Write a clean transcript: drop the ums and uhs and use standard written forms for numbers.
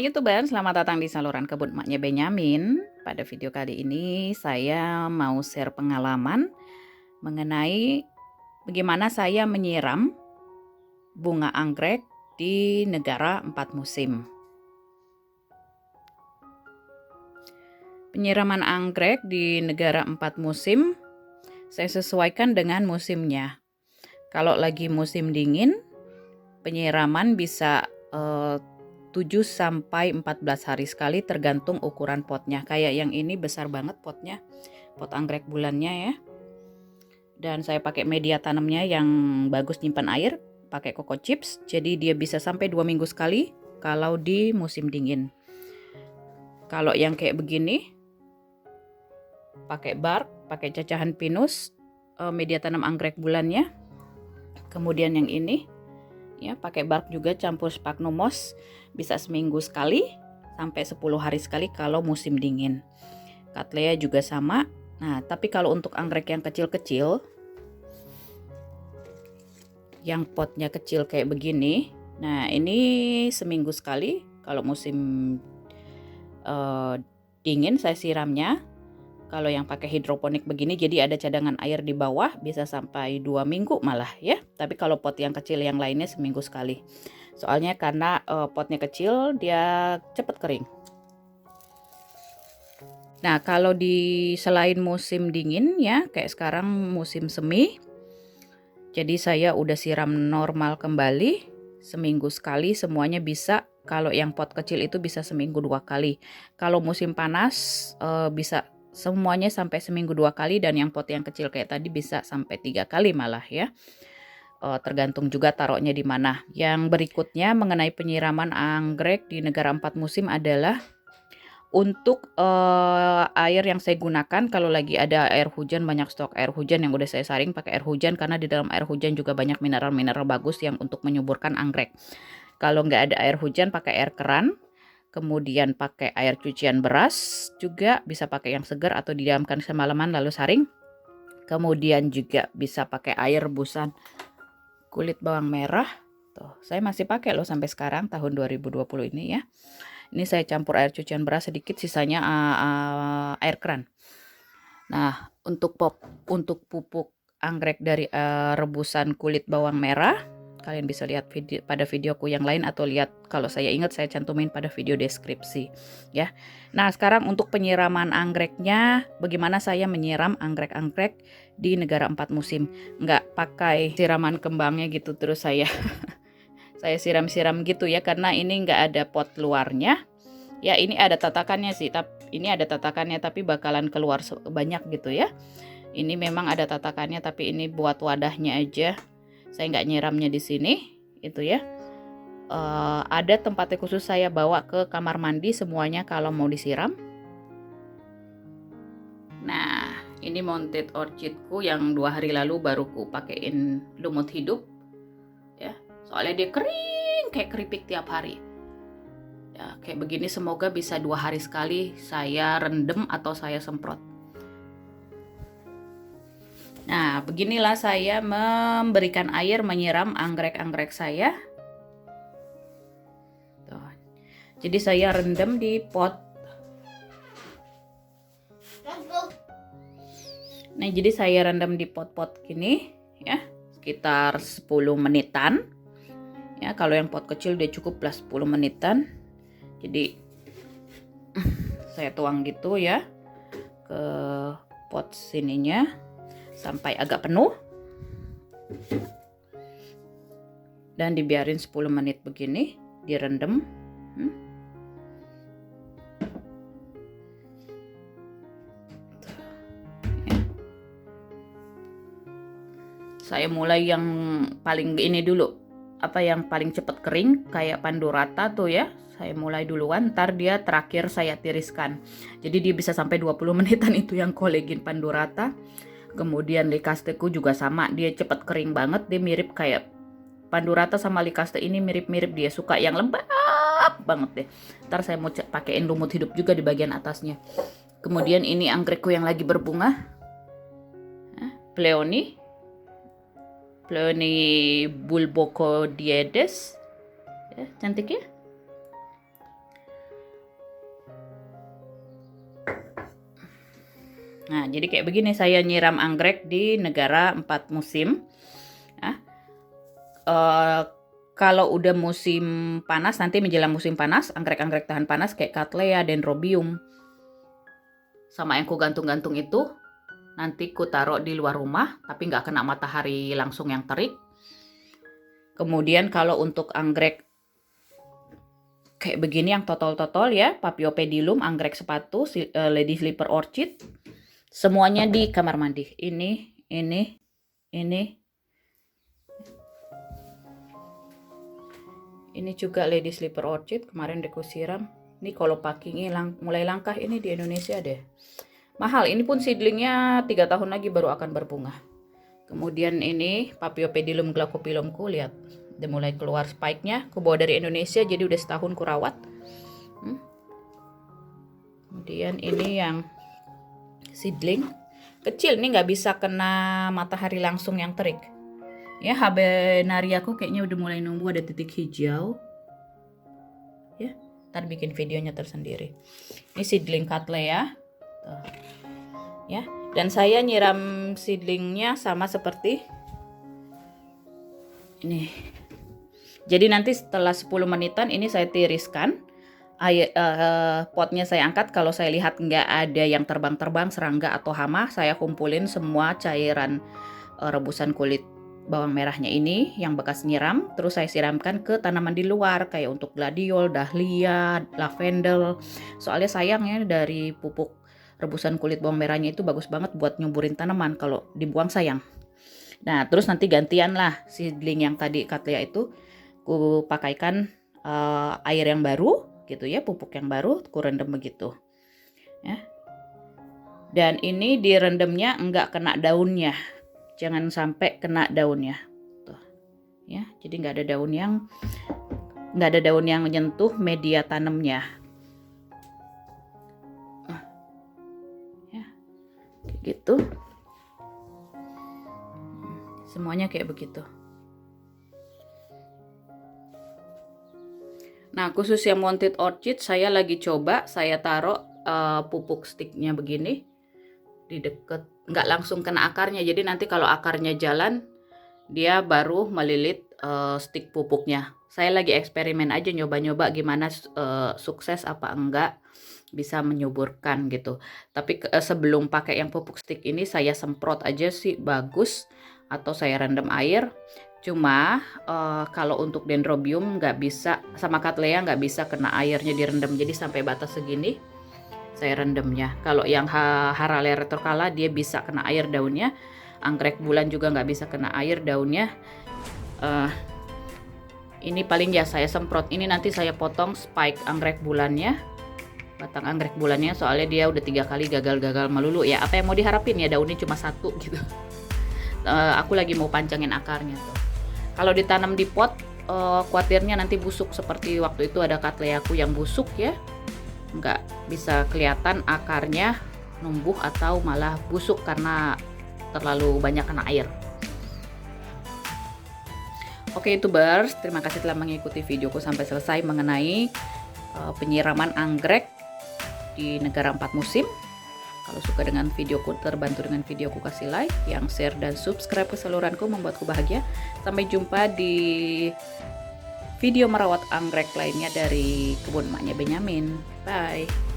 Hai YouTuber, selamat datang di saluran kebun emaknya Benyamin. Pada video kali ini saya mau share pengalaman mengenai bagaimana saya menyiram bunga anggrek di negara 4 musim. Penyiraman anggrek di negara 4 musim saya sesuaikan dengan musimnya. Kalau lagi musim dingin, penyiraman bisa 7-14 hari sekali tergantung ukuran potnya. Kayak yang ini besar banget potnya, pot anggrek bulannya ya. Dan saya pakai media tanamnya yang bagus nyimpan air, pakai Coco Chips. Jadi dia bisa sampai 2 minggu sekali kalau di musim dingin. Kalau yang kayak begini, pakai bark, pakai cacahan pinus, media tanam anggrek bulannya. Kemudian yang ini ya pakai bark juga campur sphagnum moss, bisa seminggu sekali sampai 10 hari sekali kalau musim dingin. Cattleya juga sama. Nah, tapi kalau untuk anggrek yang kecil-kecil, yang potnya kecil kayak begini, nah ini seminggu sekali. Kalau musim dingin saya siramnya. Kalau yang pakai hidroponik begini, jadi ada cadangan air di bawah, bisa sampai 2 minggu malah ya. Tapi kalau pot yang kecil yang lainnya seminggu sekali. Soalnya karena potnya kecil, dia cepat kering. Nah, kalau di selain musim dingin ya, kayak sekarang musim semi, jadi saya udah siram normal kembali, seminggu sekali semuanya bisa. Kalau yang pot kecil itu bisa seminggu 2 kali. Kalau musim panas bisa semuanya sampai seminggu 2 kali, dan yang pot yang kecil kayak tadi bisa sampai 3 kali malah ya. Tergantung juga taruhnya di mana. Yang berikutnya mengenai penyiraman anggrek di negara 4 musim adalah untuk air yang saya gunakan. Kalau lagi ada air hujan, banyak stok air hujan yang udah saya saring pakai air hujan, karena di dalam air hujan juga banyak mineral-mineral bagus yang untuk menyuburkan anggrek. Kalau nggak ada air hujan, pakai air keran. Kemudian pakai air cucian beras, juga bisa pakai yang segar atau didiamkan semalaman lalu saring. Kemudian juga bisa pakai air rebusan kulit bawang merah. Tuh, saya masih pakai loh sampai sekarang tahun 2020 ini ya. Ini saya campur air cucian beras sedikit, sisanya air keran. Nah, untuk pupuk anggrek dari rebusan kulit bawang merah, kalian bisa lihat pada videoku yang lain, atau lihat, kalau saya ingat saya cantumin pada video deskripsi ya. Nah, sekarang untuk penyiraman anggreknya, bagaimana saya menyiram anggrek-anggrek di negara 4 musim. Nggak pakai siraman kembangnya gitu terus saya siram-siram gitu ya, karena ini nggak ada pot luarnya. Ya, ini ada tatakannya sih, tapi bakalan keluar banyak gitu ya. Ini memang ada tatakannya, tapi ini buat wadahnya aja. Saya nggak nyiramnya di sini, itu ya. Ada tempatnya khusus, saya bawa ke kamar mandi semuanya kalau mau disiram. Nah, ini mounted orchidku yang 2 hari lalu baru ku pakein lumut hidup, ya. Soalnya dia kering kayak keripik tiap hari. Ya, kayak begini semoga bisa 2 hari sekali saya rendam atau saya semprot. Nah, beginilah saya memberikan air menyiram anggrek-anggrek saya. Tuh. Jadi saya rendam di pot. Nah, jadi saya rendam di pot-pot gini ya, sekitar 10 menitan. Ya, kalau yang pot kecil dia cukup plus 10 menitan. Jadi saya tuang gitu ya ke pot sininya sampai agak penuh, dan dibiarin 10 menit begini direndam. Saya mulai yang paling ini dulu, yang paling cepat kering kayak Pandurata tuh ya. Saya mulai duluan, ntar dia terakhir saya tiriskan. Jadi dia bisa sampai 20 menitan itu yang Colegin Pandurata. Kemudian Lycasteku juga sama, dia cepat kering banget. Dia mirip kayak Pandurata sama Lycaste ini mirip-mirip, dia suka yang lembab banget deh. Ntar saya mau pakein lumut hidup juga di bagian atasnya. Kemudian ini anggrekku yang lagi berbunga, Pleoni bulbocodiedes ya, cantik ya. Nah, jadi kayak begini saya nyiram anggrek di negara 4 musim. Nah, kalau udah musim panas, nanti menjelang musim panas, anggrek-anggrek tahan panas kayak Cattleya, Dendrobium, sama yang ku gantung-gantung itu, nanti ku taruh di luar rumah, tapi nggak kena matahari langsung yang terik. Kemudian kalau untuk anggrek kayak begini yang totol-totol ya, Paphiopedilum, anggrek sepatu, Lady Slipper Orchid, semuanya di kamar mandi. Ini. Ini juga Lady Slipper Orchid, kemarin aku siram. Ini kalau packingnya mulai langkah ini di Indonesia deh. Mahal, ini pun seedlingnya 3 tahun lagi baru akan berbunga. Kemudian ini Paphiopedilum glaucopilumku, lihat. Udah mulai keluar spike-nya. Aku bawa dari Indonesia, jadi udah setahun ku rawat. Kemudian ini yang seedling. Kecil, ini nggak bisa kena matahari langsung yang terik. Ya, Habenaria aku kayaknya udah mulai numbuh, ada titik hijau. Ya, ntar bikin videonya tersendiri. Ini seedling Cattleya. Tuh. Ya, dan saya nyiram seedlingnya sama seperti ini. Jadi nanti setelah 10 menitan ini saya tiriskan. Potnya saya angkat, kalau saya lihat nggak ada yang terbang-terbang, serangga atau hama, saya kumpulin semua cairan rebusan kulit bawang merahnya ini yang bekas nyiram, terus saya siramkan ke tanaman di luar kayak untuk gladiol, dahlia, lavender. Soalnya sayangnya dari pupuk rebusan kulit bawang merahnya itu bagus banget buat nyuburin tanaman, kalau dibuang sayang. Nah, terus nanti gantian lah seedling yang tadi Cattleya itu ku pakaikan air yang baru gitu ya, pupuk yang baru, ku rendam begitu. Ya. Dan ini direndamnya enggak kena daunnya. Jangan sampai kena daunnya. Tuh. Ya, jadi nggak ada daun yang menyentuh media tanamnya. Ya, kayak gitu. Semuanya kayak begitu. Nah, khusus yang Mounted Orchid saya lagi coba, saya taruh pupuk sticknya begini di deket, nggak langsung kena akarnya, jadi nanti kalau akarnya jalan dia baru melilit stick pupuknya. Saya lagi eksperimen aja, nyoba-nyoba gimana sukses apa enggak bisa menyuburkan gitu. Tapi sebelum pakai yang pupuk stick ini saya semprot aja sih bagus, atau saya rendam air. Cuma kalau untuk Dendrobium nggak bisa, sama Cattleya nggak bisa kena airnya direndam, jadi sampai batas segini saya rendamnya. Kalau yang Haralea retrocala dia bisa kena air daunnya. Anggrek bulan juga nggak bisa kena air daunnya. Ini paling ya saya semprot. Ini nanti saya potong spike anggrek bulannya, batang anggrek bulannya, soalnya dia udah 3 kali gagal melulu ya. Apa yang mau diharapin ya, daunnya cuma 1 gitu. Aku lagi mau pancangin akarnya tuh. Kalau ditanam di pot, khawatirnya nanti busuk seperti waktu itu ada Cattleya aku yang busuk ya. Nggak bisa kelihatan akarnya numbuh atau malah busuk karena terlalu banyak kena air. Oke YouTubers, terima kasih telah mengikuti videoku sampai selesai mengenai penyiraman anggrek di negara 4 musim. Kalau suka dengan videoku, terbantu dengan videoku, kasih like, yang share dan subscribe ke saluranku membuatku bahagia. Sampai jumpa di video merawat anggrek lainnya dari kebun emaknya Benyamin. Bye.